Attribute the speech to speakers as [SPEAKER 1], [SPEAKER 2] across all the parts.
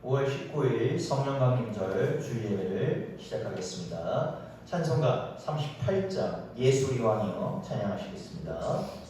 [SPEAKER 1] 5월 19일 성령 강림절 주일예배를 시작하겠습니다. 찬송가 38장 예수의 왕이여 찬양하시겠습니다.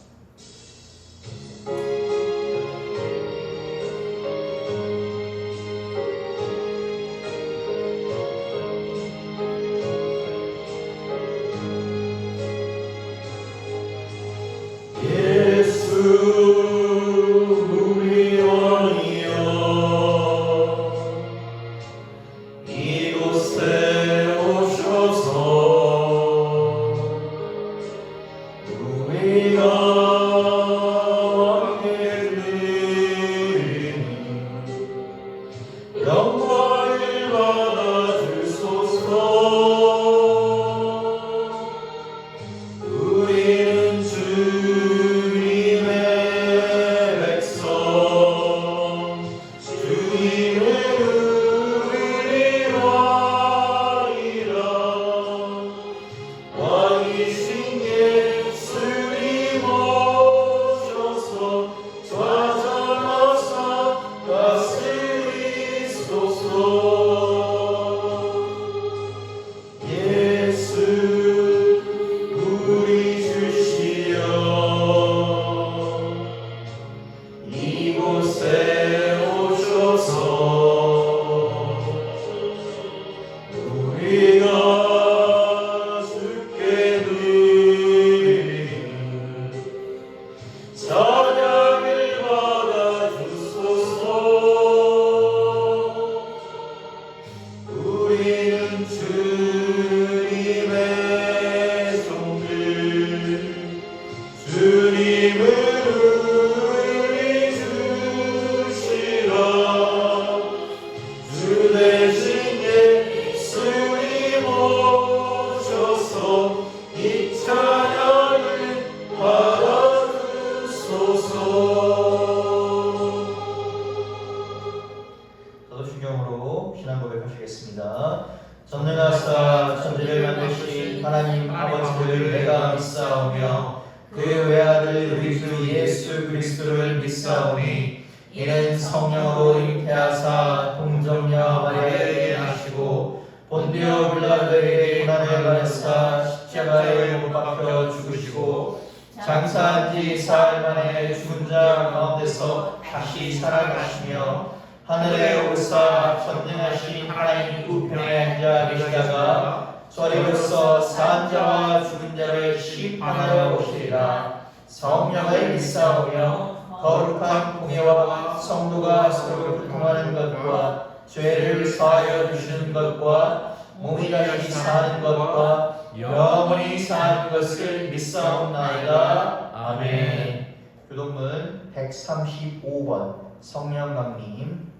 [SPEAKER 1] 전능하사 천지를 만드신 하나님 아버지를 내가 믿사오며 그 외아들 우리 주 예수 그리스도를 믿사오니 이는 성령으로 잉태하사 동정녀 마리아에게 나시고 본디오 빌라도에게 고난을 받으사 십자가에 못 박혀 죽으시고 장사한 지 사흘 만에 죽은 자 가운데서 다시 살아가시며 하늘에 오르사 전능하신 하나님 우편에 앉아 계시다가 저리로서 산 자와 죽은 자를 심판하러 오시리라. 성령을 믿사오며 거룩한 공예와 성도가 서로 교통하는 것과 죄를 사하여 주시는 것과 몸이 다시 사는 것과 영원히 사는 것을 믿사옵나이다. 아멘. 교독문 135번 성령 강림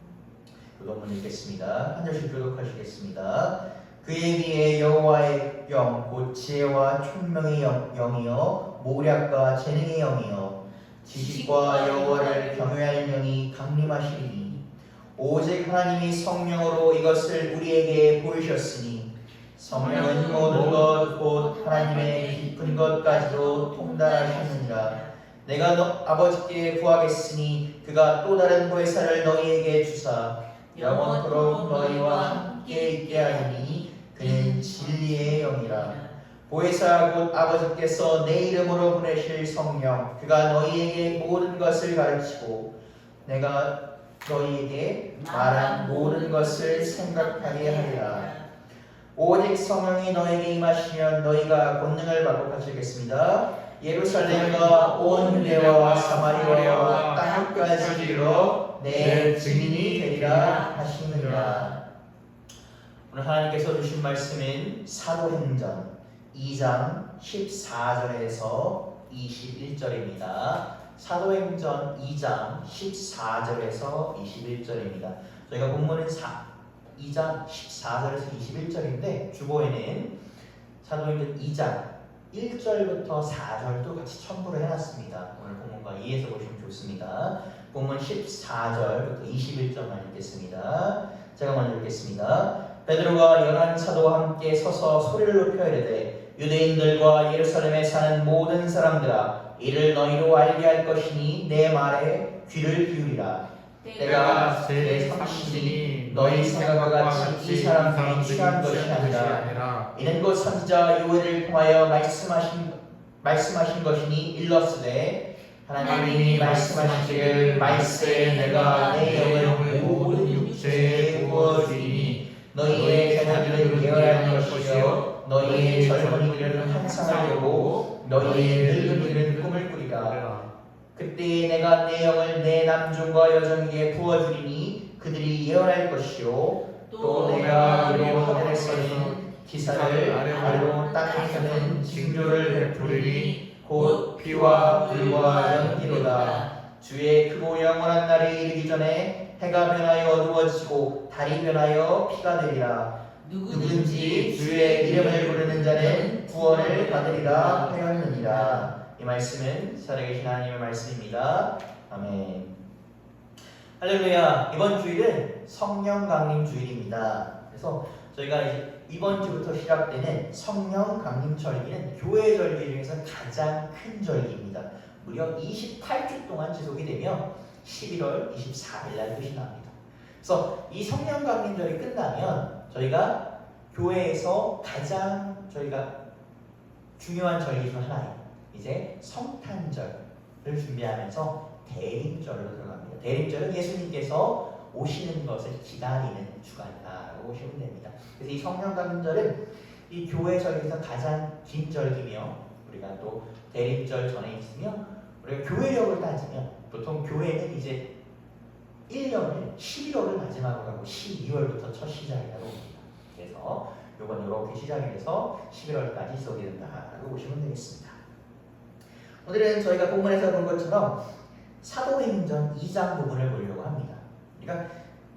[SPEAKER 1] 교독문 읽겠습니다. 한 절씩 교독하시겠습니다. 그에 비해 여호와의 영 곧 지혜와 총명의 영이요 모략과 재능의 영이요 지식과 여호와를 경외하는 영이 강림하시리니 오직 하나님이 성령으로 이것을 우리에게 보이셨으니 성령은 모든 것 곧 하나님의 깊은 것까지도 통달하셨느니라. 내가 아버지께 구하겠으니 그가 또 다른 보혜사를 너희에게 주사 영원토록 너희와 함께 있게 하리니 그는 진리의 영이라. 보혜사 곧 아버지께서 내 이름으로 보내실 성령 그가 너희에게 모든 것을 가르치고 내가 너희에게 말한 모든 것을 생각하게 하리라. 오직 성령이 너희에게 임하시면 너희가 권능을 받고 가시겠습니다. 예루살렘과 온 유대와 사마리아와 땅끝까지 이르러 내 증인이 되리라 하시느니라. 오늘 하나님께서 주신 말씀은 사도행전 2장 14절에서 21절입니다. 사도행전 2장 14절에서 21절입니다. 저희가 본문은 2장 14절에서 21절인데 주보에는 사도행전 2장 1절부터 4절도 같이 첨부를 해놨습니다. 오늘 본문과 이해해서 보시면 좋습니다. 본문 14절부터 21절만 읽겠습니다. 제가 먼저 읽겠습니다. 베드로가 열한 사도와 함께 서서 소리를 높여 이르되 유대인들과 예루살렘에 사는 모든 사람들아 이를 너희로 알게 할 것이니 내 말에 귀를 기울이라. 때가 새 삼시니 너희 생각과 같이 이 사람들이 취한 것이 아니라 이는 곧 선지자 요엘을 통하여 말씀하신 것이니 일렀으되 하나님이 말씀하시기를 말세에 내가 내 영을 모든 육체에 부어주리니 너희의 자녀들은 예언할 것이요 너희의 젊은이들은 환상을 보고 너희의 늙은이들은 꿈을 꾸리라. 그때 내가 내 영을 내 남종과 여종에게 부어주리니 그들이 예언할 것이요 또 내가 너로 하늘에서는 기사를 아래로 땅에서는 징조를 베푸리니 곧 비와 불과 연기로다. 주의 크고 영원한 날이 이르기 전에 해가 변하여 어두워지고 달이 변하여 피가 되리라. 누구든지 주의 이름을 부르는 자는 구원을 받으리라 하였느니라. 이 말씀은 살아계신 하나님의 말씀입니다. 아멘. 할렐루야. 이번 주일은 성령 강림 주일입니다. 그래서 저희가 이번 주부터 시작되는 성령 강림 절기는 교회 절기 중에서 가장 큰 절기입니다. 무려 28주 동안 지속이 되며 11월 24일 날 끝이 납니다. 그래서 이 성령 강림 절이 끝나면 저희가 교회에서 가장 저희가 중요한 절기 중 하나예요. 이제 성탄절을 준비하면서 대림절로 들어갑니다. 대림절은 예수님께서 오시는 것을 기다리는 주간이라고 보시면 됩니다. 그래서 이 성령 강림절은 이 교회 절기에서 가장 긴 절기며 우리가 또 대림절 전에 있으며 우리가 교회력을 따지면 보통 교회는 이제 1년을 11월을 마지막으로 하고 12월부터 첫 시작이라고 봅니다. 그래서 이번 이렇게 시작이 돼서 11월까지 지속이 된다라고 보시면 되겠습니다. 오늘은 저희가 본문에서 본 것처럼 사도행전 2장 부분을 보려고 합니다. 그러니까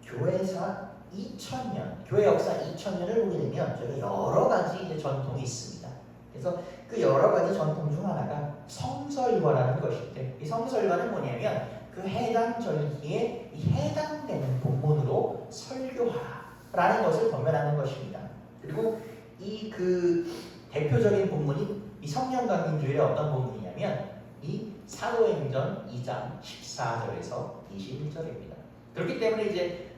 [SPEAKER 1] 교회사 2000년, 교회 역사 2000년을 보게 되면 저희가 여러 가지 이제 전통이 있습니다. 그래서 그 여러 가지 전통 중 하나가 성설과라는 것인데, 이 성설과는 뭐냐면 그 해당 절기에 이 해당되는 본문으로 설교하라는 것을 권면하는 것입니다. 그리고 이 그 대표적인 본문이 이 성령 강림 주일의 어떤 본문이냐면 이 사도행전 2장 14절에서 21절입니다. 그렇기 때문에 이제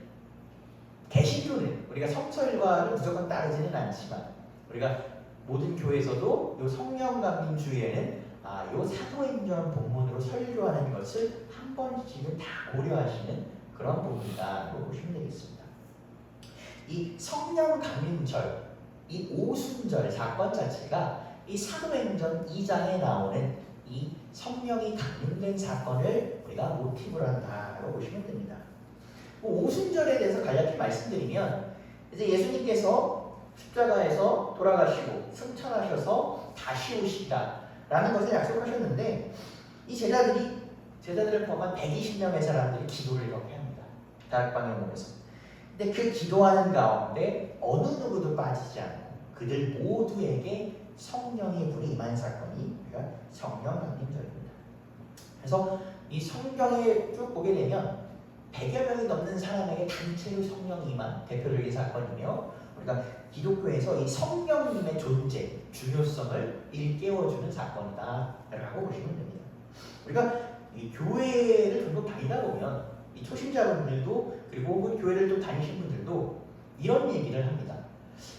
[SPEAKER 1] 개신교는 우리가 성설과를 무조건 따르지는 않지만 우리가 모든 교회에서도 이 성령 강림 주일에는 이 사도행전 본문으로 설교하는 것을 한 번씩은 다 고려하시는 그런 부분이라고 보시면 되겠습니다. 이 성령 강림절, 이 오순절 사건 자체가 이 사도행전 2장에 나오는 이 성령이 강림된 사건을 우리가 모티브로 한다고 보시면 됩니다. 오순절에 대해서 간략히 말씀드리면 이제 예수님께서 십자가에서 돌아가시고 승천하셔서 다시 오시다라는 것을 약속하셨는데 이 제자들을 포함한 120명의 사람들이 기도를 이렇게 합니다. 다락방에 모여서. 근데 그 기도하는 가운데 어느 누구도 빠지지 않고 그들 모두에게 성령의 불이 임한 사건이 우리가 성령 강림절입니다. 그래서 이 성경에 쭉 보게 되면 100여 명이 넘는 사람에게 단체로 성령이 임한 대표적인 사건이며 우리가 기독교에서 이 성령님의 존재, 중요성을 일깨워주는 사건이다라고 보시면 됩니다. 우리가 이 교회를 종종 다니다 보면 이 초신자분들도 그리고 혹은 교회를 또 다니신 분들도 이런 얘기를 합니다.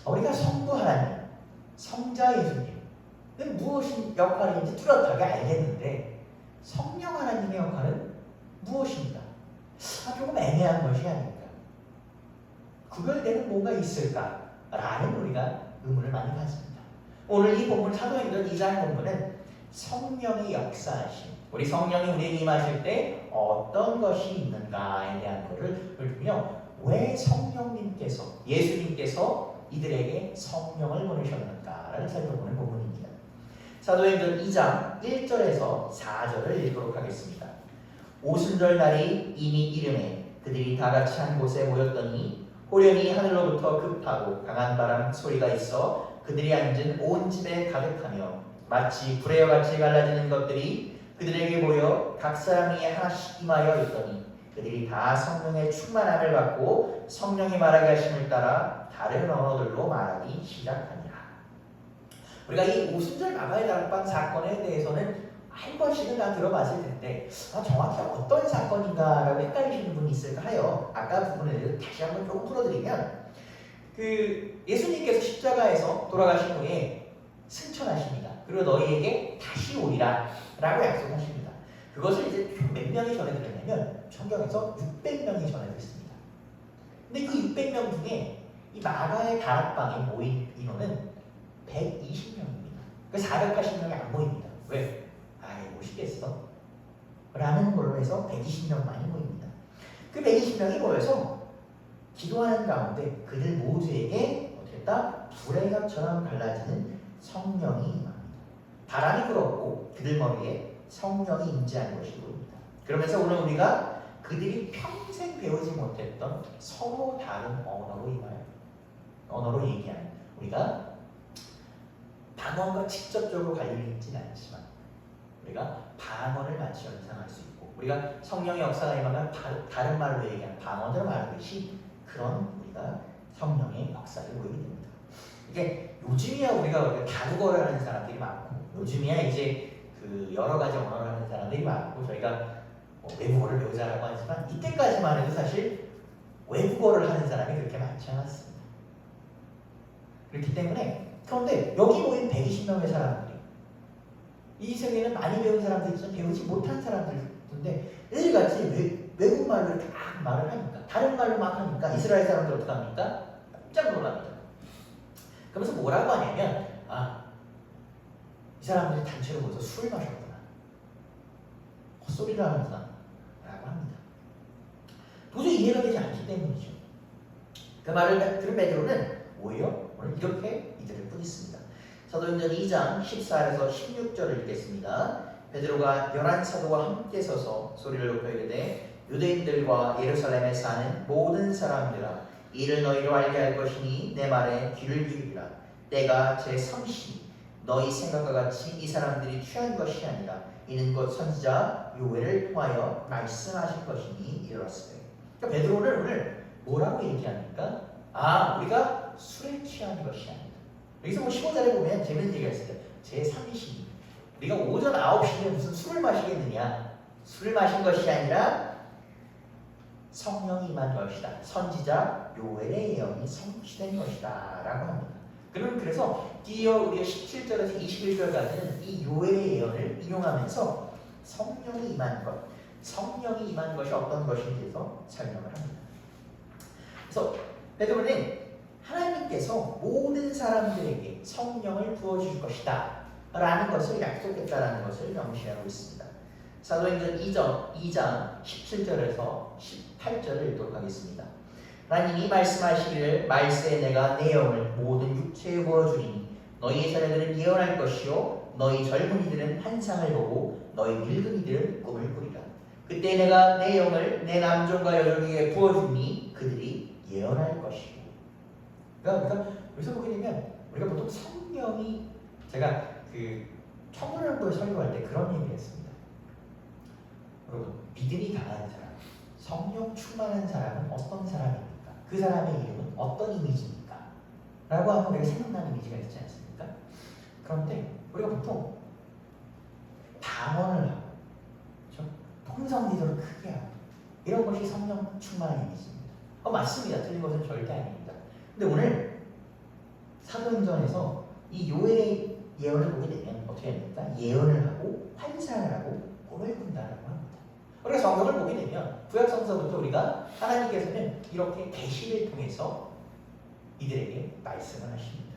[SPEAKER 1] 우리가 성부 하나님, 성자 예수님은 무엇인 역할인지 뚜렷하게 알겠는데 성령 하나님의 역할은 무엇입니다. 조금 애매한 것이 아닐까. 구별되는 뭔가 있을까라는 우리가 의문을 많이 가집니다. 오늘 이 본문 사도행전 2장 본문은 성령이 역사하신 우리 성령이 우리에게 임하실 때 어떤 것이 있는가에 대한 것을 보며 왜 성령님께서 예수님께서 이들에게 성령을 보내셨는가를 살펴보는 부분입니다. 사도행전 2장 1절에서 4절을 읽도록 하겠습니다. 오순절 날이 이미 이르매 그들이 다 같이 한 곳에 모였더니 호련히 하늘로부터 급하고 강한 바람 소리가 있어 그들이 앉은 온 집에 가득하며 마치 불의 같이 갈라지는 것들이 그들에게 보여 각 사람이 하나씩 임하여 있더니 그들이 다 성령의 충만함을 받고 성령이 말하게 하심을 따라 다른 언어들로 말하기 시작하니라. 우리가 이 오순절 마가의 다락방 사건에 대해서는 한 번씩은 다 들어봤을 텐데 정확히 어떤 사건인가라고 헷갈리시는 분이 있을까 하여 아까 부분을 다시 한번 조금 풀어드리면 그 예수님께서 십자가에서 돌아가신 후에 승천하십니다. 그리고 너희에게 다시 오리라 라고 약속하십니다. 그것을 이제 몇 명이 전해들었냐면 성경에서 600명이 전해들었습니다. 근데 그 600명 중에 이 마가의 다락방에 모인 인원은 120명입니다. 그 480명이 안 모입니다. 왜? 아예 모시겠어? 라는 걸로 해서 120명만이 모입니다. 그 120명이 모여서 기도하는 가운데 그들 모두에게 어떻게 했다? 불의 겹처럼 갈라지는 성령이 임합니다. 바람이 불었고 그들 머리에 성령이 임재한 것이 보입니다. 그러면서 오늘 우리가 그들이 평생 배우지 못했던 서로 다른 언어로 얘기하는 우리가 방언과 직접적으로 관련있지는 않지만 우리가 방언을 마치 연상할 수 있고 우리가 성령의 역사가 임하면 다른 말로 얘기하는 방언으로 말하듯이 그런 우리가 성령의 역사를 보이게 됩니다. 이게 요즘이야 우리가 다국어를 하는 사람들이 많고 요즘이야 이제 그 여러 가지 언어를 하는 사람들이 많고 저희가 외국어를 배우자라고 하지만 이때까지만 해도 사실 외국어를 하는 사람이 그렇게 많지 않았습니다. 그렇기 때문에 그런데 여기 모인 120명의 사람들이 이 세계는 많이 배운 사람들이 있지만 배우지 못한 사람들인데 일같이 외국말로 이렇게 막 말을 하니까 다른 말로 막 하니까 이스라엘 사람들 어떻게 합니까? 깜짝 놀랍니다. 그러면서 뭐라고 하냐면 이 사람들이 단체로 모여서 술을 마셨구나. 헛소리를 하는구나 라고 합니다. 도저히 이해가 되지 않기 때문이죠. 그 말을 들은 베드로는 오히려 오늘 이렇게 이들을 꾸짖습니다. 사도행전 2장 14에서 16절을 읽겠습니다. 베드로가 11사도와 함께 서서 소리를 높여 이르되 유대인들과 예루살렘에 사는 모든 사람들아 이를 너희로 알게 할 것이니 내 말에 귀를 기울이라. 때가 제3시 너희 생각과 같이 이 사람들이 취한 것이 아니라 이는 곧 선지자 요엘을 통하여 말씀하실 것이니 이르렀으되. 그러니까 베드로는 오늘 뭐라고 얘기합니까? 우리가 술에 취한 것이 아니다. 여기서 15절에 보면 재밌는 얘기가 있어요. 제3시 우리가 오전 9시에 무슨 술을 마시겠느냐. 술을 마신 것이 아니라 성령이 임한 것이다. 선지자 요엘의 예언이 성취된 것이다 라고 합니다. 그래서 뒤이어 우리가 17절에서 21절까지는 이 요엘의 예언을 인용하면서 성령이 임한 것이 어떤 것인지 해서 설명을 합니다. 그래서 베드로는 하나님께서 모든 사람들에게 성령을 부어줄 것이다 라는 것을 약속했다라는 것을 명시하고 있습니다. 사도행전 2장 17절에서 18절을 읽도록 하겠습니다. 하나님이 말씀하시기를 말세에 내가 내 영을 모든 육체에 부어주리니 너희의 자녀들은 예언할 것이요 너희 젊은이들은 환상을 보고 너희 늙은이들은 꿈을 꾸리라. 그때 내가 내 영을 내 남종과 여종에게 부어주니 그들이 예언할 것이고. 그러니까 여기서 보게 되면 우리가 보통 성령이 제가 그 청소년부에 설교할 때 그런 얘기를 했습니다. 여러분 믿음이 강한 사람, 성령 충만한 사람은 어떤 사람입니까? 그 사람의 이름은 어떤 이미지입니까? 라고 하면 우리가 생각나는 이미지가 있지 않습니까? 그런데 우리가 보통 방언을 하고 그렇죠? 통성 기도를 크게 하고 이런 것이 성령 충만한 이미지입니다. 맞습니다. 틀린 것은 절대 아닙니다. 근데 오늘 사도행전에서 이 요엘의 예언을 보게 되면 어떻게 합니까? 예언을 하고 환상을 하고 꿈을 꾼다라고 합니다. 우리가 성경을 보게 되면 구약성서부터 우리가 하나님께서는 이렇게 계시를 통해서 이들에게 말씀을 하십니다.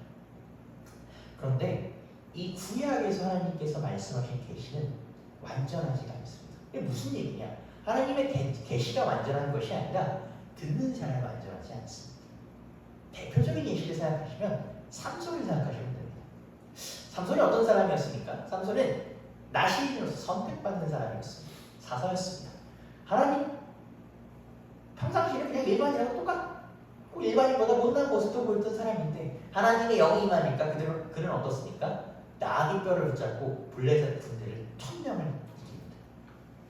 [SPEAKER 1] 그런데 이 구약에서 하나님께서 말씀하신 계시는 완전하지가 않습니다. 이게 무슨 얘기냐? 하나님의 계시가 완전한 것이 아니라 듣는 사람이 완전하지 않습니다. 대표적인 예시를 생각하시면 삼손을 생각하시면 됩니다. 삼손이 어떤 사람이었습니까? 삼손은 나시인으로서 선택받는 사람이었습니다. 사사였습니다. 하나님 평상시에 그냥 일반인하고 똑같고 일반인보다 못난 모습도 보였던 사람인데 하나님의 영이 임하니까 그는 어떻습니까? 나귀뼈를 붙잡고 블레셋 군대를 1000명을 이깁니다.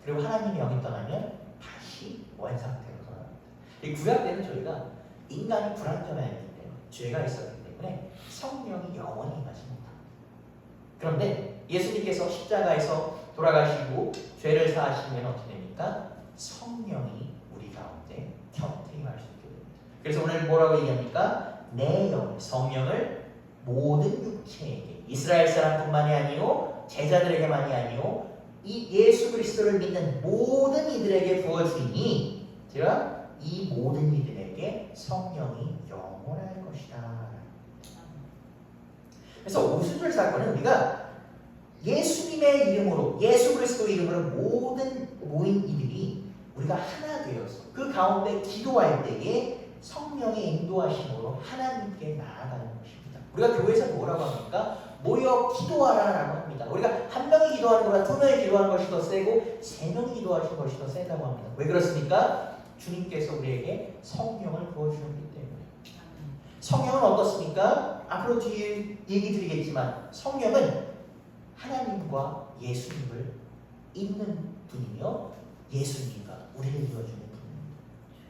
[SPEAKER 1] 그리고 하나님의 영이 떠나면 다시 원상태로 돌아갑니다. 이 구약 때는 저희가 인간이 불완전하기 때문에 죄가 있었기 때문에 성령이 영원히 임하지 못합니다. 그런데 예수님께서 십자가에서 돌아가시고 죄를 사하시면 어떻게 됩니까? 성령이 우리 가운데 곁에 임할 수 있게 됩니다. 그래서 오늘 뭐라고 얘기합니까? 내 영, 성령을 모든 육체에게, 이스라엘 사람뿐만이 아니요 제자들에게만이 아니요 이 예수 그리스도를 믿는 모든 이들에게 부어주니 제가 이 모든 이들에게 성령이 영원할 것이다. 그래서 오순절 사건은 우리가 예수님의 이름으로, 예수 그리스도 이름으로 모든 모인 이들이 우리가 하나 되어서 그 가운데 기도할 때에 성령의 인도하심으로 하나님께 나아가는 것입니다. 우리가 교회에서 뭐라고 합니까? 모여 기도하라라고 합니다. 우리가 한 명이 기도하는 것보다 두 명이 기도하는 것이 더 세고 세 명이 기도하시는 것이 더 세다고 합니다. 왜 그렇습니까? 주님께서 우리에게 성령을 부어주셨기 때문에. 성령은 어떻습니까? 앞으로 뒤에 얘기 드리겠지만 성령은 하나님과 예수님을 잇는 분이며 예수님과 우리를 이루어주는 분입니다.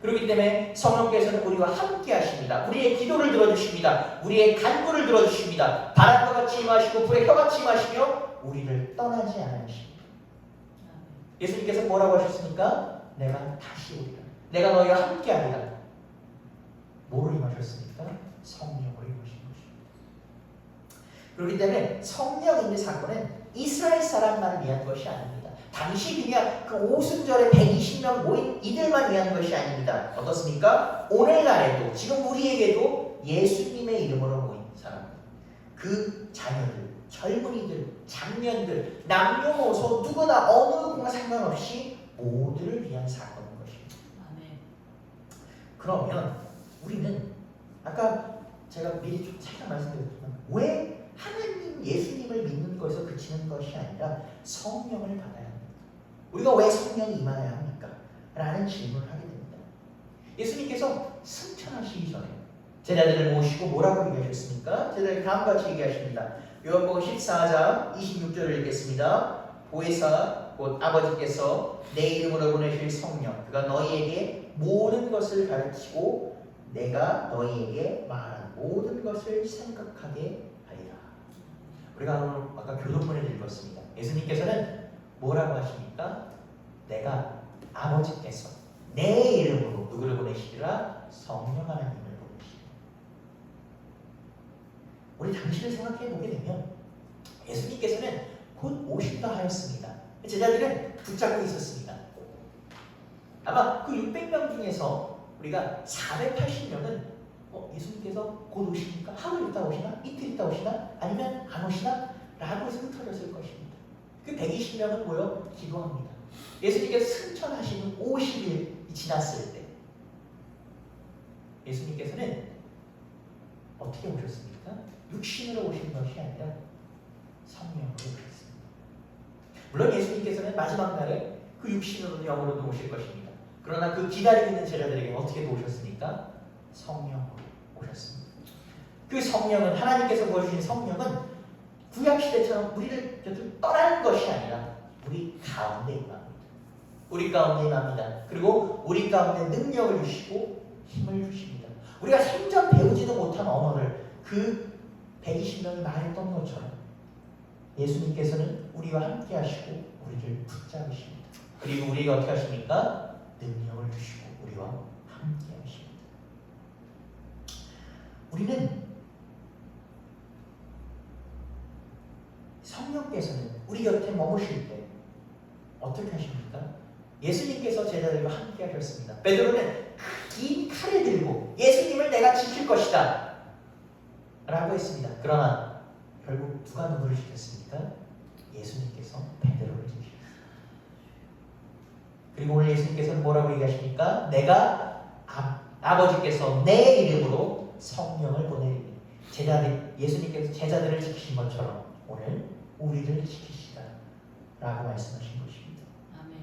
[SPEAKER 1] 그렇기 때문에 성령께서는 우리와 함께 하십니다. 우리의 기도를 들어주십니다. 우리의 간구를 들어주십니다. 바람과 같이 임하시고 불의 혀같이 임하시며 우리를 떠나지 않으십니다. 예수님께서 뭐라고 하셨습니까? 내가 다시 오리라. 내가 너희와 함께 하리라. 뭐를 임하셨습니까? 성령으로 임하신 것입니다. 그렇기 때문에 성령의 사건은 이스라엘 사람만을 위한 것이 아닙니다. 당시 그냥 그 오순절에 120명 모인 이들만 위한 것이 아닙니다. 어떻습니까? 오늘날에도 지금 우리에게도 예수님의 이름으로 모인 사람, 그 자녀들, 젊은이들, 장년들, 남녀노소 누구나 어느 공과 상관없이 모두를 위한 사건인 것입니다. 그러면 우리는 아까 제가 미리 좀 살짝 말씀드렸지만 왜 하나님 예수님을 믿는 것에서 그치는 것이 아니라 성령을 받아야 합니까? 우리가 왜 성령이 임하여야 합니까? 라는 질문을 하게 됩니다. 예수님께서 승천하시기 전에 제자들을 모시고 뭐라고 얘기하셨습니까? 제자들이 다음과 같이 얘기하십니다. 요한복음 14장 26절을 읽겠습니다. 보혜사 곧 아버지께서 내 이름으로 보내실 성령 그가 너희에게 모든 것을 가르치고 내가 너희에게 말한 모든 것을 생각하게 하리라. 우리가 오늘 아까 교독문에 읽었습니다. 예수님께서는 뭐라고 하십니까? 내가 아버지께서 내 이름으로 누구를 보내시리라? 성령 하나님을 보내시리라. 우리 당시를 생각해 보게 되면 예수님께서는 곧 오신다 하였습니다. 제자들은 붙잡고 있었습니다. 아마 그 600명 중에서 우리가 480명은 예수님께서 곧 오십니까? 하루 있다 오시나? 이틀 있다 오시나? 아니면 안 오시나? 라고 흩어졌을 것입니다. 그 120명은 모여 기도합니다. 예수님께서 승천하시는 50일이 지났을 때 예수님께서는 어떻게 오셨습니까? 육신으로 오신 것이 아니라 성령으로 오셨습니다. 물론 예수님께서는 마지막 날에 그 육신으로도 영으로도 오실 것입니다. 그러나 그 기다리고 있는 제자들에게 어떻게 오셨습니까? 성령으로 오셨습니다. 그 성령은 하나님께서 보여주신 성령은 구약시대처럼 우리를 떠나는 것이 아니라 우리 가운데 임합니다. 우리 가운데 임합니다. 그리고 우리 가운데 능력을 주시고 힘을 주십니다. 우리가 생전 배우지도 못한 언어를 그 120명이 말했던 것처럼 예수님께서는 우리와 함께 하시고 우리를 붙잡으십니다. 그리고 우리가 어떻게 하십니까? 능력을 주시고 우리와 함께 하십니다. 우리는 성령께서는 우리 곁에 머무실 때 어떻게 하십니까? 예수님께서 제자들과 함께 하셨습니다. 베드로는 긴 칼을 들고 예수님을 내가 지킬 것이다 라고 했습니다. 그러나 결국 누가 누구를 지켰습니까? 예수님께서 베드로를 지키셨습니다. 그리고 오늘 예수님께서는 뭐라고 얘기하십니까? 내가 아버지께서 내 이름으로 성령을 보내리니 예수님께서 제자들을 지키신 것처럼 오늘 우리를 지키시다 라고 말씀하신 것입니다. 아멘.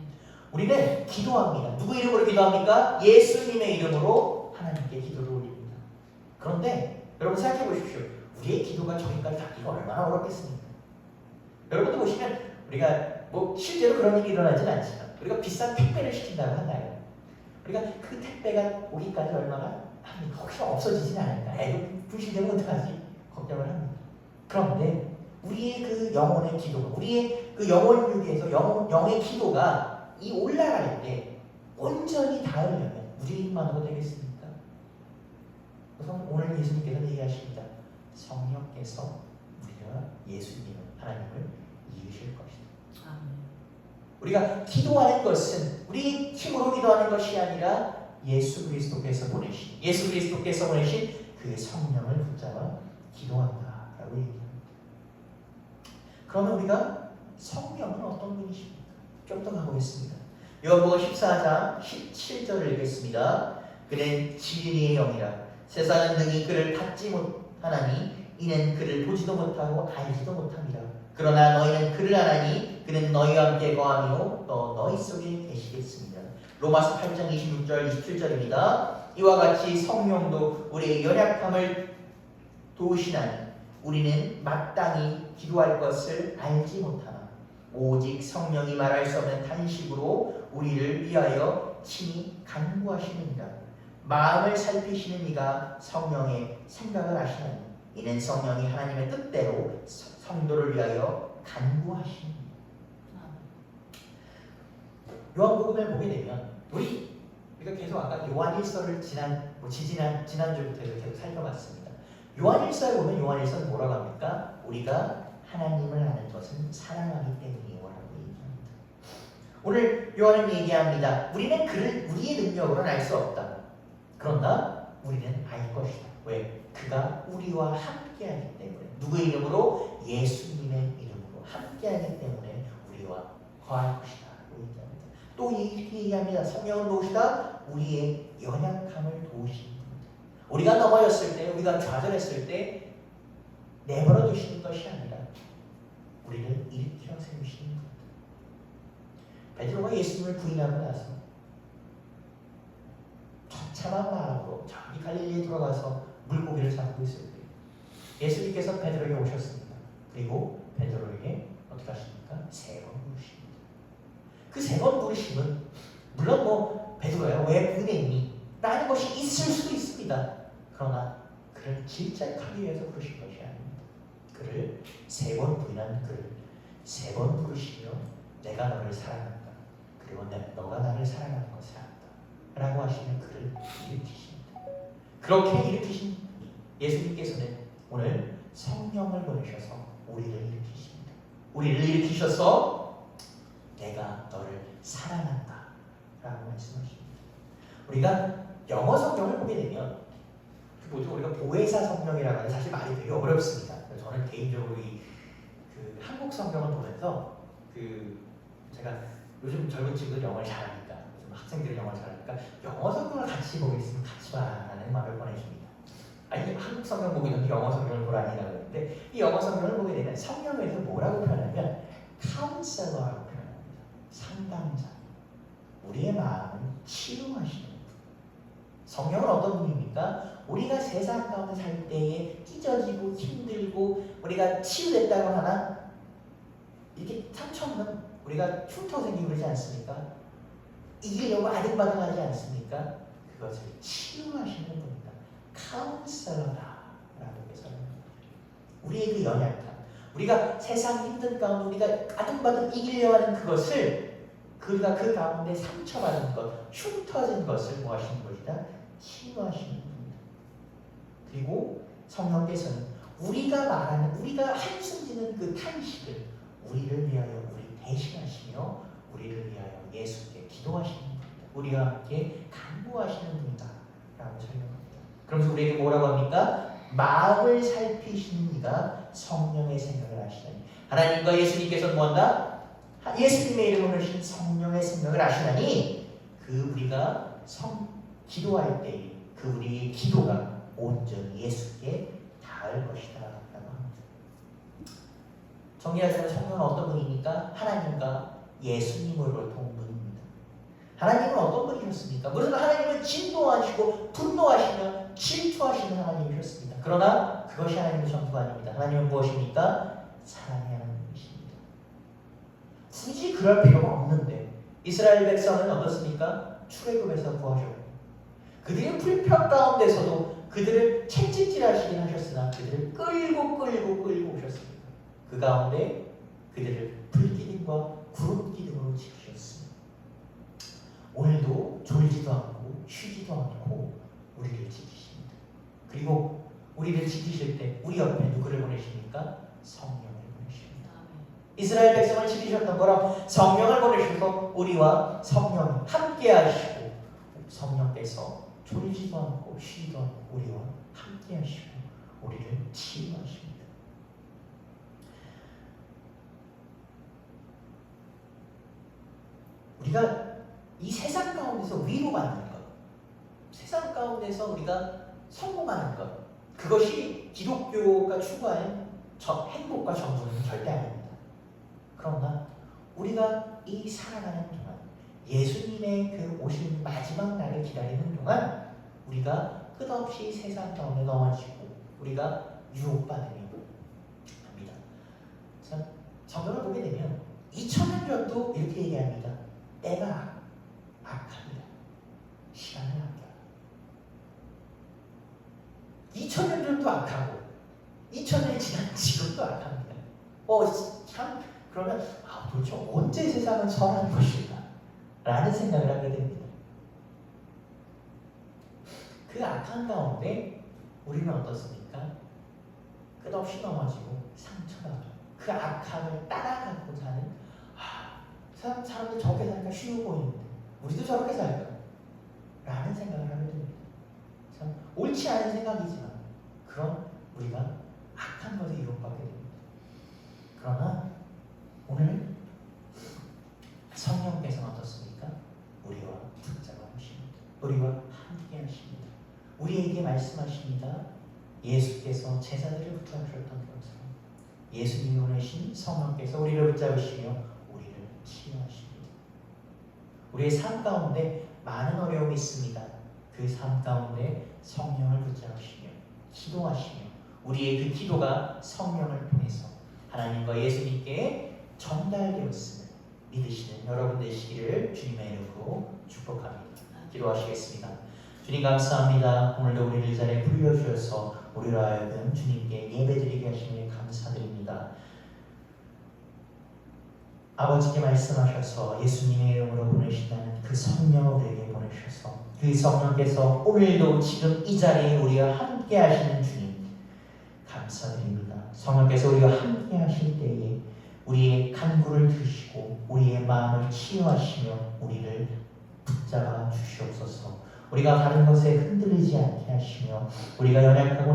[SPEAKER 1] 우리는 기도합니다. 누구 이름으로 기도합니까? 예수님의 이름으로 하나님께 기도를 올립니다. 그런데 여러분 생각해 보십시오. 우리의 기도가 저기까지 닿기가 얼마나 어렵겠습니까? 여러분도 보시면 우리가 실제로 그런 일이 일어나지는 않지만 우리가 비싼 택배를 시킨다고 한다요. 우리가 그 택배가 오기까지 얼마나 합니까? 혹시 없어지진 않을까? 불신되면 어떡하지? 걱정을 합니다. 그런데 우리의 그 영혼의 기도, 우리의 그 영혼 유기에서 영의 기도가 이 올라갈 때 온전히 닿으려면 우리 힘만으로 되겠습니까? 그래서 오늘 예수님께서 얘기하십니다. 성령께서 우리가 예수님을, 하나님을 이으실 것이다. 우리가 기도하는 것은 우리 힘으로 기도하는 것이 아니라 예수 그리스도께서 보내신 그 성령을 붙잡아 기도한다라고 얘기합니다. 그러면 우리가 성령은 어떤 분이십니까? 좀 더 가보겠습니다. 요한복음 14장 17절을 읽겠습니다. 그는 진리의 영이라 세상은 능히 그를 받지 못하나니 이는 그를 보지도 못하고 알지도 못합니다. 그러나 너희는 그를 아나니 그는 너희와 함께 거하며 또 너희 속에 계시겠습니다. 로마서 8장 26절 27절입니다. 이와 같이 성령도 우리의 연약함을 도우시나니 우리는 마땅히 기도할 것을 알지 못하나 오직 성령이 말할 수 없는 탄식으로 우리를 위하여 친히 간구하시느니라. 마음을 살피시는 이가 성령의 생각을 아시나니 이는 성령이 하나님의 뜻대로 성도를 위하여 간구하시느니라. 요한복음을 보게 되면 우리가 계속 아까 요한일서를 지난주부터 계속 살펴봤습니다. 요한일서에 보면 요한일서는 뭐라고 합니까? 우리가 하나님을 아는 것은 사랑하기 때문이요라고 얘기합니다. 오늘 요한은 얘기합니다. 우리는 그를 우리의 능력으로는 알 수 없다. 그러나 우리는 알 것이다. 왜? 그가 우리와 함께하기 때문에. 누구의 이름으로? 예수님의 이름으로 함께하기 때문에 우리와 거할 것이다. 또 이렇게 얘기합니다. 성령을 도우시다. 우리의 연약함을 도우시는 분이다. 우리가 넘어졌을 때, 우리가 좌절했을 때 내버려 두시는 것이 아니라 우리를 일으켜 세우시는 분이다. 베드로가 예수님을 부인하고 나서 처참한 마음으로 저기 갈릴리에 들어가서 물고기를 잡고 있을 때 예수님께서 베드로에게 오셨습니다. 그리고 베드로에게 어떻게 하십니까? 3번 부르십니다. 그 3번 부르심은 물론 베드로야 왜 부인했니? 라는 것이 있을 수도 있습니다. 그러나 그를 질책하기 위해서 부르신 것이 아닙니다. 그를 3번 부인한 그를 3번 부르시며 내가 너를 사랑한다. 그리고 너가 나를 사랑하는 것을 안다. 라고 하시면 그를 일으키십니다. 그렇게 일으키신 예수님께서는 오늘 성령을 보내셔서 우리를 일으키십니다. 우리를 일으키셔서 내가 너를 사랑한다 라고 말씀하십니다. 우리가 영어 성경을 보게 되면 우리가 보혜사 성경이라고 하는 사실 말이 되게 어렵습니다. 저는 개인적으로 그 한국 성경을 보면서 제가 요즘 젊은 친구들 영어를 잘하니까 요즘 학생들이 영어를 잘하니까 영어 성경을 같이 보겠으면 같이 봐라는 말을 보내줍니다. 아니 한국 성경 보기 전에 영어 성경을 보라니라고 했는데 이 영어 성경을 보게 되면 성경에서 뭐라고 표현하면 카운셀러라고 표현합니다. 상담자. 우리의 마음을 치유하시는 분. 성령은 어떤 분입니까? 우리가 세상 가운데 살 때에 찢어지고 힘들고 우리가 치유됐다고 하나 이렇게 상처는 우리가 흉터 생기고 그러지 않습니까? 이기려고 아등바등하지 않습니까? 그것을 치유하시는 분이다. 카운셀러다라고 해서 우리의 그 연약함, 우리가 세상 힘든 가운데 우리가 아등바등 이기려고 하는 그것을 그가 그 가운데 상처받은 것, 흉터진 것을 뭐 하시는 것이다? 치유하시는 분이다. 그리고 성령께서는 우리가 한숨 지는 그 탄식을 우리를 위하여 우리 대신하시며 우리를 위하여 예수께 기도하시는 분이다. 우리와 함께 간구하시는 분이다 라고 설명합니다. 그러면서 우리에게 뭐라고 합니까? 마음을 살피시는 이가 성령의 생각을 하시다니. 하나님과 예수님께서는 뭐한다? 예수님의 이름으로 하신 성령의 생각을 아시나니 우리가 기도할 때 그 우리의 기도가 온전히 예수께 닿을 것이다 라고 합니다. 정리하자면 성령은 어떤 분입니까? 하나님과 예수님으로 동분입니다. 하나님은 어떤 분이셨습니까? 무슨 하나님은 진노하시고 분노하시며 질투하시는 하나님이셨습니다. 그러나 그것이 하나님의 전부가 아닙니다. 하나님은 무엇입니까? 사랑의 하나님이십니다. 굳이 그럴 필요가 없는데 이스라엘 백성은 어떻습니까? 출애굽에서 구하셨고 그들의 불편 가운데서도 그들을 채찍질하시긴 하셨으나 그들을 끌고 오셨습니다. 그 가운데 그들을 불기둥과 구름기둥으로 지키셨습니다. 오늘도 졸지도 않고 쉬지도 않고 우리를 지키십니다. 그리고 우리를 지키실 때 우리 옆에 누구를 보내십니까? 성령을 보내십니다. 이스라엘 백성을 지키셨던 것처럼 성령을 보내셔서 우리와 성령이 함께 하시고 성령께서 졸지도 않고 쉬지도 않고 우리와 함께 하시고 우리를 치유하십니다. 우리가 이 세상 가운데서 위로받는 것, 세상 가운데서 우리가 성공하는 것, 그것이 기독교가 추구하는 행복과 정부는 절대 아닙니다. 그러나 우리가 이 살아가는 동안 예수님의 그 오실 마지막 날을 기다리는 동안 우리가 끝없이 세상 가운데 넘어지고 우리가 유혹받으며 합니다. 참 성경을 보게 되면 2000년 전도 이렇게 얘기합니다. 때가 악합니다. 시간을 아껴라. 2000년 전도 악하고 2000년이 지난 지금도 악합니다. 참 그러면 도대체 언제 세상은 선한 것일까? 라는 생각을 하게 됩니다. 그 악한 가운데 우리는 어떻습니까? 끝없이 넘어지고 상처받고 그 악함을 따라가고 사는 사람들 저렇게 사니까 쉬워 보이는데 우리도 저렇게 살까? 라는 생각을 하게 됩니다. 참 옳지 않은 생각이지만 그런 우리가 악한 것에 유혹받게 됩니다. 그러나 오늘 성령께서는 어떻습니까? 우리와 붙잡아주십니다. 우리와 함께 하십니다. 우리에게 말씀하십니다. 예수께서 제자들을 붙잡으셨던 것처럼 예수님이 보내신 성령께서 우리를 붙잡으시며 우리를 치유하십니다. 우리의 삶 가운데 많은 어려움이 있습니다. 그 삶 가운데 성령을 붙잡으시며 기도하시며 우리의 그 기도가 성령을 통해서 하나님과 예수님께 전달되었음을 믿으시는 여러분 되시기를 주님의 이름으로 축복합니다. 기도하시겠습니다. 주님 감사합니다. 오늘도 우리를 이 자리에 불러주셔서 우리로 하여금 주님께 예배드리게 하시니 감사드립니다. 아버지께 말씀하셔서 예수님의 이름으로 보내신다는 그 성령을 우리에게 보내셔서 그 성령께서 오늘도 지금 이 자리에 우리와 함께 하시는 주님 감사드립니다. 성령께서 우리와 함께 하실 때에 우리의 간구를 들으시고 우리의 마음을 치유하시며 우리를 붙잡아 주시옵소서. 우리가 다른 것에 흔들리지 않게 하시며 우리가 연약하고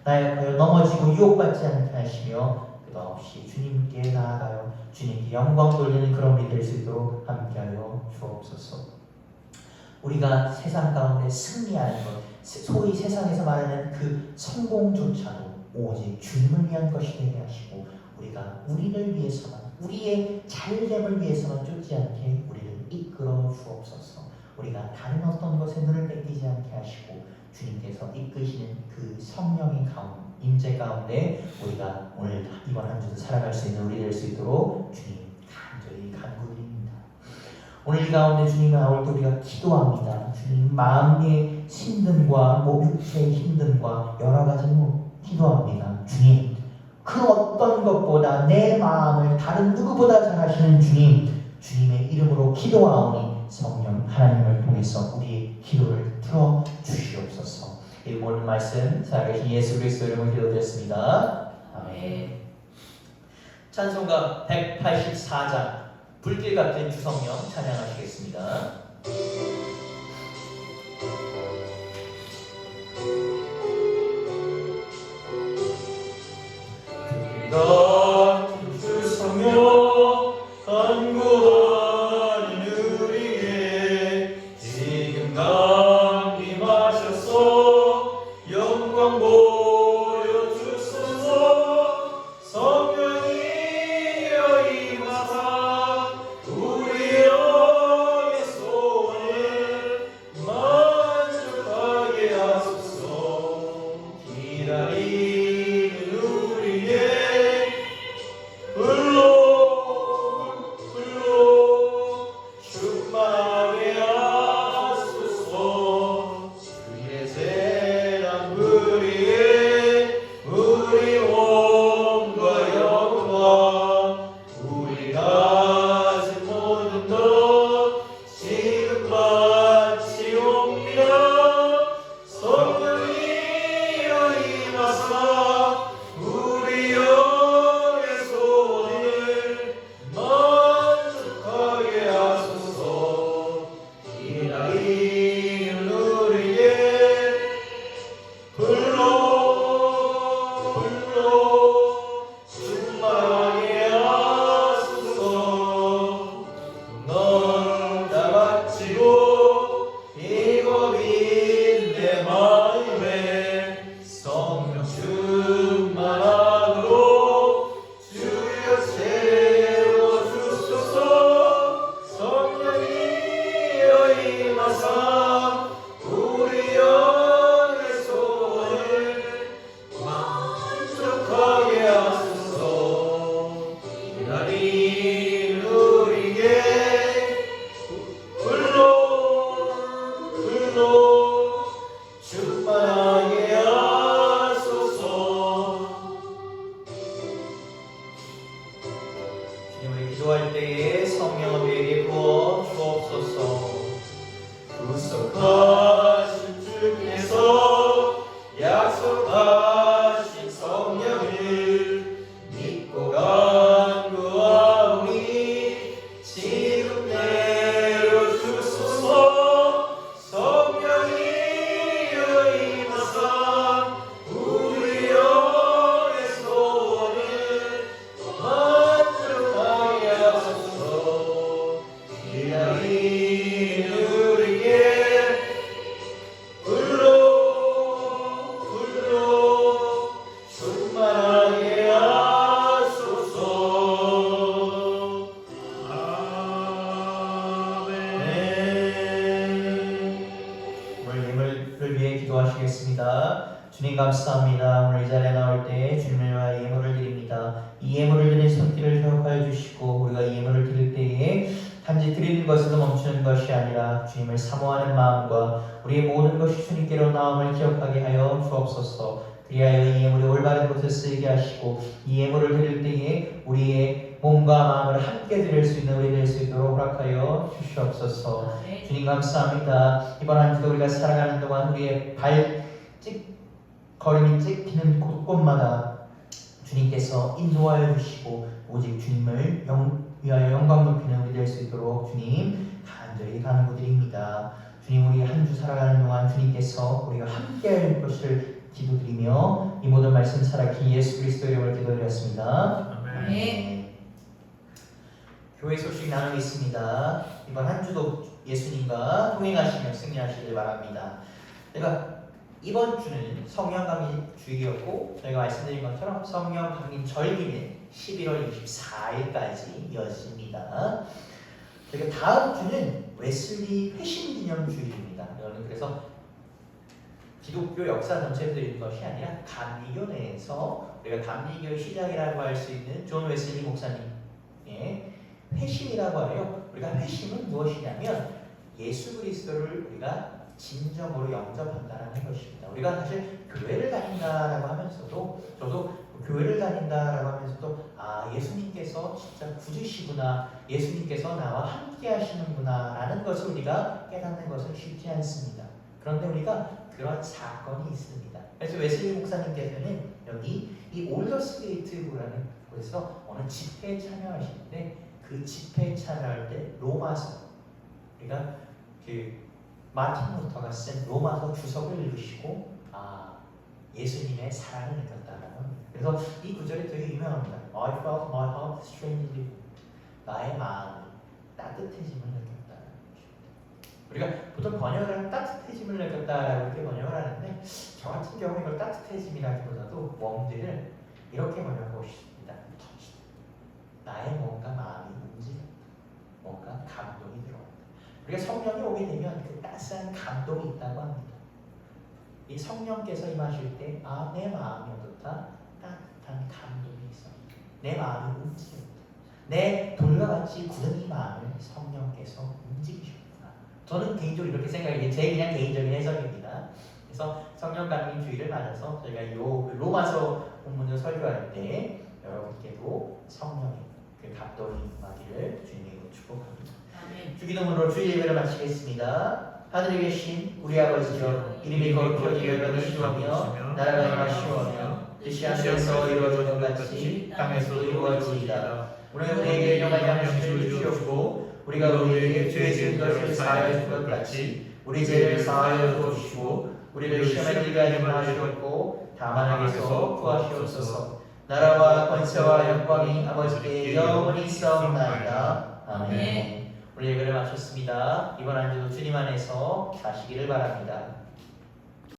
[SPEAKER 1] 나약하여 넘어지고 유혹받지 않게 하시며 끝없이 주님께 나아가요 주님께 영광 돌리는 그런 우리 될 수 있도록 함께하여 주옵소서. 우리가 세상 가운데 승리하는 것, 소위 세상에서 말하는 그 성공조차도 오직 주님을 위한 것이 되게 하시고 우리가 우리를 위해서만 우리의 잘됨을 위해서만 쫓지 않게 우리를 이끌어 주옵소서. 우리가 다른 어떤 것에 눈을 뺏기지 않게 하시고 주님께서 이끄시는 그 성령의 임재 가운데 우리가 오늘 이번 한 주도 살아갈 수 있는 우리 될 수 있도록 주님 간절히 간구드립니다. 오늘 이 가운데 주님의 나올 때 우리가 기도합니다. 주님 마음의 힘듦과 육체의 힘듦과 여러 가지 기도합니다. 주님 그 어떤 것보다 내 마음을 다른 누구보다 잘 아시는 주님 주님의 이름으로 기도하오니 성령 하나님을 통해서 우리의 기도를 들어주시옵소서. 이 모든 말씀 살아계신 예수 그리스도 이름으로 기도드렸습니다. 아멘. 찬송가 184장 불길 같은 주성령 찬양하시겠습니다. 불길 같은 주성령 간구하는 우리에게 지금 강림하셔서 영광 보여주소서. 성령이여 임하사 우리 영의 소원을 만족하게 기도하시겠습니다. 주님 감사합니다. 오늘 이 자리에 나올 때 주님을 위하여 예물을 드립니다. 이 예물을 드린 손길을 기억하여 주시고 우리가 이 예물을 드릴 때에 단지 드리는 것에서 멈추는 것이 아니라 주님을 사모하는 마음과 우리의 모든 것이 주님께로 나옴을 기억하게 하여 주옵소서. 그리하여 이 예물이 올바른 곳에 쓰이게 하시고 이 예물을 드릴 때에 우리의 몸과 마음을 함께 드릴 수 있는 우리 될 수 있도록 허락하여 주시옵소서. 주님 감사합니다. 이번 한 주도 우리가 살아가는 동안 우리의 걸음이 찍히는 곳곳마다 주님께서 인도하여 주시고 오직 주님을 위하여 영광 높이는 우리 될 수 있도록 주님 간절히 간구드립니다. 주님 우리 한 주 살아가는 동안 주님께서 우리가 함께할 것을 기도드리며 이 모든 말씀 살아기 예수 그리스도의 이름으로 기도드렸습니다. 아멘. 교회 소식 나누겠습니다. 이번 한 주도 예수님과 동행하시며 승리하시길 바랍니다. 이번 주는 성령 강림 주일이었고 저희가 말씀드린 것처럼 성령 강림 절기는 11월 24일까지 이어집니다. 그리고 다음 주는 웨슬리 회심 기념 주일입니다. 여러분 그래서 기독교 역사 전체에서 있는 것이 아니라 감리교 내에서 우리가 감리교의 시작이라고 할 수 있는 존 웨슬리 목사님의 회심이라고 해요. 우리가 회심은 무엇이냐면 예수 그리스도를 우리가 진정으로 영접한다라는 것입니다. 우리가 사실 교회를 다닌다라고 하면서도 저도 교회를 다닌다라고 하면서도 예수님께서 진짜 구주시구나, 예수님께서 나와 함께 하시는구나 라는 것을 우리가 깨닫는 것은 쉽지 않습니다. 그런데 우리가 그런 사건이 있습니다. 그래서 웨슬리 목사님께서는 여기 이 올더스 게이트라는 곳에서 어느 집회에 참여하시는데 그 집회에 참여할 때 로마서 우리가 마틴 루터가 쓴 로마서 주석을 읽으시고 예수님의 사랑을 느꼈다라는 겁니다. 그래서 이 구절이 되게 유명합니다. I felt my heart strangely. 나의 마음이 따뜻해짐을 느꼈다라는 것입니다. 우리가 보통 번역을 따뜻해짐을 느꼈다라고 이렇게 번역을 하는데 저 같은 경우 이걸 따뜻해짐이라기보다도 웜들을 이렇게 번역하고 싶습니다. 나의 뭔가 마음이 움직였다. 뭔가 감동이 들어왔다. 우리가 성령이 오게 되면 그 따스한 감동이 있다고 합니다. 이 성령께서 임하실 때 내 마음이 어떻다? 따뜻한 감동이 있어. 내 마음이 움직였다. 내 돌과 같이 굳은 이 마음을 성령께서 움직이셨구나. 저는 개인적으로 이렇게 생각해요. 제 그냥 개인적인 해석입니다. 그래서 성령 강림 주일을 맞아서 저희가 이 로마서 본문을 설교할 때 여러분께도 성령의 그 감동이 임하기를 주님으로 축복합니다. 주기도문으로 주일 예배를 마치겠습니다. 하늘에 계신 우리 아버지여, 이름이 거룩하게 여겨주시오며 나라가 임하시오며 뜻이 하늘에서 이루어지는 것 같이 땅에서도 이루어지이다. 오늘 우리에게 일용할 양식을 주시옵고 우리가 우리에게 죄 지은 것을 사하여 준 것 같이 우리 죄를 사하여 주옵시고 우리를 시험에 들게 하지 마시옵고 다만 악에서 구하시옵소서. 나라와 권세와 영광이 아버지께 영원히 있사옵나이다. 아멘. 우리 예배를 마쳤습니다. 이번 한 주도 주님 안에서 가시기를 바랍니다.